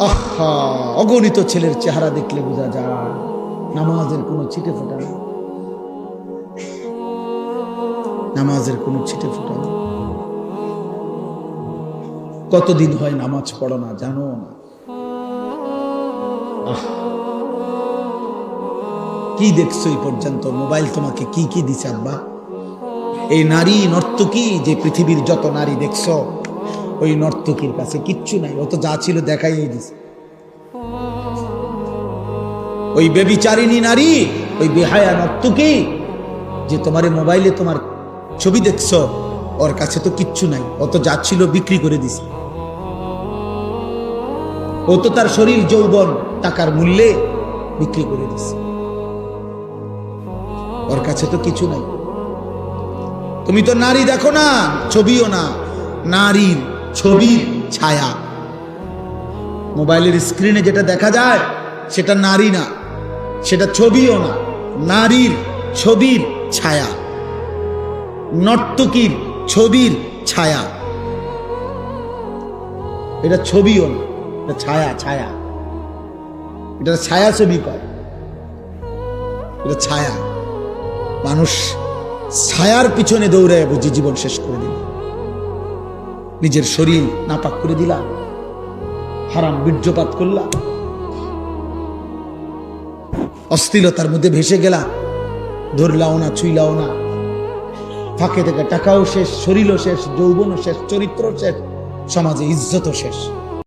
আহা, অগণিত ছেলের চেহারা দেখলে বোঝা যায় নামাজের কোনো ছিটে ফোটা নেই, নামাজের কোনো ছিটে ফোটা নেই। কতদিন হয় নামাজ পড়ো না, জানো না? কি দেখছো এই পর্যন্ত? মোবাইল তোমাকে কি কি দিছে আব্বা? এই নারী নর্তকী, যে পৃথিবীর যত নারী দেখছো, ওই নর্তকীর কাছে কিচ্ছু নাই। ও তো যা ছিল দেখাই দিছে। ওই বেবিচারিণী নারী, ওই বেহায়া নর্তকী যে তোমার মোবাইলে তোমার ছবি দেখছো, ওর কাছে তো কিচ্ছু নাই। ও তো যা ছিল বিক্রি করে দিছে। ও তো তার শরীর যৌবন টাকার মূল্যে বিক্রি করে দিছে। ওর কাছে তো কিছু নাই। তুমি তো নারী দেখো না, ছবিও না, নারীর ছবির ছায়া। মোবাইলের স্ক্রিনে যেটা দেখা যায় সেটা নারী না, সেটা ছবিও না, নারীর ছবির ছায়া, নর্তকীর ছবির ছায়া। এটা ছবিও না, এটা ছায়া। ছায়া, এটা ছায়া ছবি কয়, এটা ছায়া। মানুষ ছায়ার পিছনে দৌড়ায় বুঝি জীবন শেষ করে দিল। নিজের শরীর নাপাক করে দিলা, হারাম বীর্যপাত করলা, অশ্লীলতার মধ্যে ভেসে গেলা, ধরলাও না, ছুইলাও না, ফাঁকে থেকে টাকাও শেষ, শরীরও শেষ, যৌবনও শেষ, চরিত্র শেষ, সমাজে ইজ্জতও শেষ।